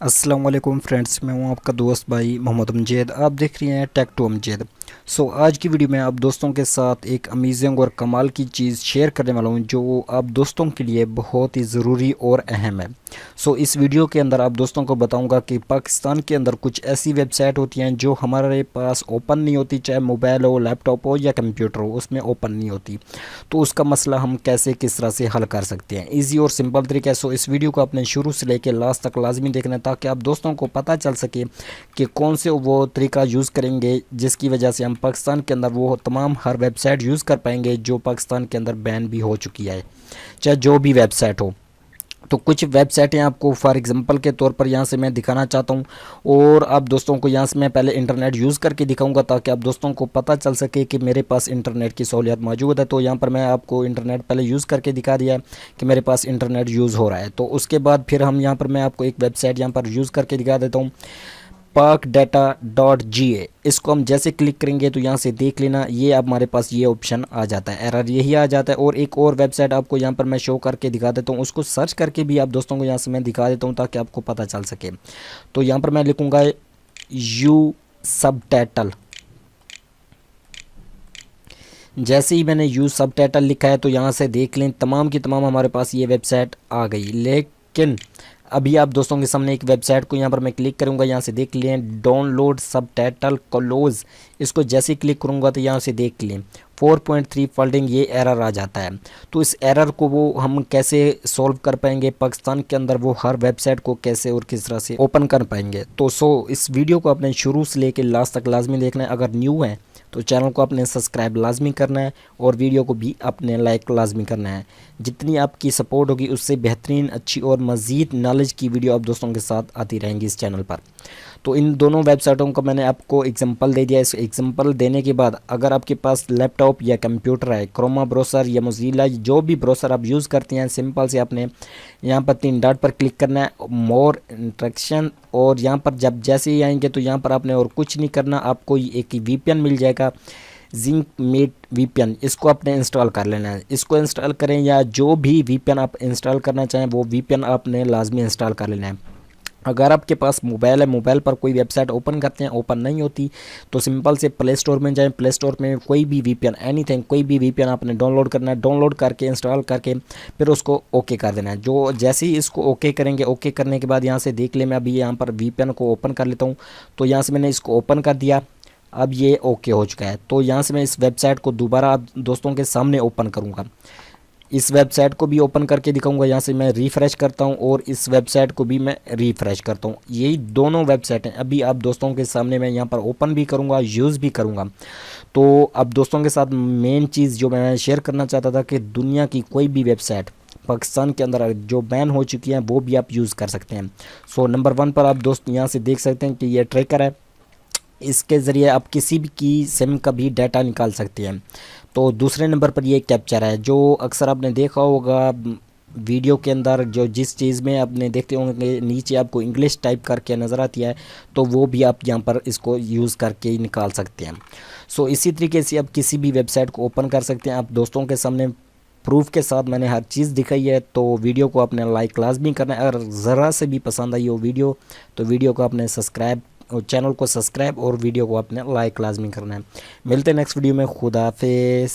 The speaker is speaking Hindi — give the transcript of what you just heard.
अस्सलाम वालेकुम फ्रेंड्स, मैं हूं आपका दोस्त भाई मोहम्मद अमजद। आप देख रहे हैं टेक टू अमजद। आज की वीडियो में आप दोस्तों के साथ एक अमेजिंग और कमाल की चीज़ शेयर करने वाला हूं जो आप दोस्तों के लिए बहुत ही ज़रूरी और अहम है। इस वीडियो के अंदर आप दोस्तों को बताऊंगा कि पाकिस्तान के अंदर कुछ ऐसी वेबसाइट होती हैं जो हमारे पास ओपन नहीं होती, चाहे मोबाइल हो, लैपटॉप हो या कंप्यूटर हो, उसमें ओपन नहीं होती। तो उसका मसला हम कैसे किस तरह से हल कर सकते हैं, ईजी और सिंपल तरीके। इस वीडियो को आपने शुरू से लेकर लास्ट तक लाजमी देखना है ताकि आप दोस्तों को पता चल सके कि कौन से वो तरीका यूज़ करेंगे जिसकी वजह से हम पाकिस्तान के अंदर वो तमाम हर वेबसाइट यूज़ कर पाएंगे जो पाकिस्तान के अंदर बैन भी हो चुकी है, चाहे जो भी वेबसाइट हो। तो कुछ वेबसाइटें आपको फॉर एग्जांपल के तौर पर यहाँ से मैं दिखाना चाहता हूँ और आप दोस्तों को यहाँ से मैं पहले इंटरनेट यूज़ करके दिखाऊंगा ताकि आप दोस्तों को पता चल सके कि मेरे पास इंटरनेट की सहूलियत मौजूद है। तो यहाँ पर मैं आपको इंटरनेट पहले यूज़ करके दिखा दिया कि मेरे पास इंटरनेट यूज़ हो रहा है। तो उसके बाद फिर हम यहाँ पर मैं आपको एक वेबसाइट यहाँ पर यूज़ करके दिखा देता हूँ, parkdata.ga। इसको हम जैसे क्लिक करेंगे तो यहाँ से देख लेना, ये अब हमारे पास ये ऑप्शन आ जाता है, एरर यही आ जाता है। और एक और वेबसाइट आपको यहाँ पर मैं शो करके दिखा देता हूँ, उसको सर्च करके भी आप दोस्तों को यहाँ से मैं दिखा देता हूँ ताकि आपको पता चल सके। तो यहाँ पर मैं लिखूँगा यू सबटाइटल। जैसे ही मैंने यू सबटाइटल लिखा है तो यहाँ से देख लें तमाम की तमाम हमारे पास ये वेबसाइट आ गई। लेकिन अभी आप दोस्तों के सामने एक वेबसाइट को यहाँ पर मैं क्लिक करूँगा, यहाँ से देख लें डाउनलोड सबटाइटल क्लोज। इसको जैसे ही क्लिक करूँगा तो यहाँ से देख लें 4.3 फोल्डिंग, ये एरर आ जाता है। तो इस एरर को वो हम कैसे सॉल्व कर पाएंगे, पाकिस्तान के अंदर वो हर वेबसाइट को कैसे और किस तरह से ओपन कर पाएंगे। तो इस वीडियो को आपने शुरू से लेकर लास्ट तक लाजमी देखना है। अगर न्यू है तो चैनल को आपने सब्सक्राइब लाजमी करना है और वीडियो को भी आपने लाइक लाजमी करना है। जितनी आपकी सपोर्ट होगी उससे बेहतरीन, अच्छी और मज़ीद नॉलेज की वीडियो आप दोस्तों के साथ आती रहेंगी इस चैनल पर। तो इन दोनों वेबसाइटों का मैंने आपको एग्जांपल दे दिया। इस एग्जांपल देने के बाद अगर आपके पास लैपटॉप या कंप्यूटर है, क्रोमा ब्राउज़र या मोज़िला, जो भी ब्राउज़र आप यूज़ करते हैं, सिंपल से आपने यहाँ पर 3 डॉट पर क्लिक करना है, मोर इंस्ट्रक्शन। और यहाँ पर जब जैसे ही आएंगे तो यहाँ पर आपने और कुछ नहीं करना, आपको एक वीपीएन मिल जाएगा, जिंक मीट वीपीएन। इसको आपने इंस्टॉल कर लेना है। इसको इंस्टॉल करें या जो भी वीपीएन आप इंस्टॉल करना चाहें वो वीपीएन आपने लाजमी इंस्टॉल कर लेना है। अगर आपके पास मोबाइल है, मोबाइल पर कोई वेबसाइट ओपन करते हैं, ओपन नहीं होती, तो सिंपल से प्ले स्टोर में जाएं। प्ले स्टोर में कोई भी वीपीएन, एनीथिंग, कोई भी वीपीएन आपने डाउनलोड करना है। डाउनलोड करके इंस्टॉल करके फिर उसको ओके कर देना है। जो जैसे ही इसको ओके करेंगे, ओके करने के बाद यहाँ से देख ले, मैं अभी यहाँ पर वीपीएन को ओपन कर लेता हूँ। तो यहाँ से मैंने इसको ओपन कर दिया, अब ये ओके हो चुका है। तो यहाँ से मैं इस वेबसाइट को दोबारा आप दोस्तों के सामने ओपन करूँगा, इस वेबसाइट को भी ओपन करके दिखाऊंगा। यहाँ से मैं रिफ़्रेश करता हूँ और इस वेबसाइट को भी मैं रिफ़्रेश करता हूँ। यही दोनों वेबसाइट हैं अभी आप दोस्तों के सामने मैं यहाँ पर ओपन भी करूँगा, यूज़ भी करूँगा। तो अब दोस्तों के साथ मेन चीज़ जो मैं शेयर करना चाहता था कि दुनिया की कोई भी वेबसाइट पाकिस्तान के अंदर जो बैन हो चुकी हैं वो भी आप यूज़ कर सकते हैं। नंबर 1 पर आप दोस्त यहाँ से देख सकते हैं कि ये ट्रैकर है, इसके ज़रिए आप किसी भी की सिम का भी डाटा निकाल सकते हैं। तो दूसरे नंबर पर ये कैप्चर है, जो अक्सर आपने देखा होगा वीडियो के अंदर, जो जिस चीज़ में आपने देखते होंगे नीचे आपको इंग्लिश टाइप करके नज़र आती है, तो वो भी आप यहाँ पर इसको यूज़ करके ही निकाल सकते हैं। इसी तरीके से आप किसी भी वेबसाइट को ओपन कर सकते हैं। आप दोस्तों के सामने प्रूफ के साथ मैंने हर चीज़ दिखाई है। तो वीडियो को आपने लाइक लाजमी करना है। अगर ज़रा से भी पसंद आई हो वीडियो तो वीडियो को आपने सब्सक्राइब और चैनल को सब्सक्राइब और वीडियो को आपने लाइक लाजमी करना है। मिलते हैं नेक्स्ट वीडियो में। खुदा हाफिज़।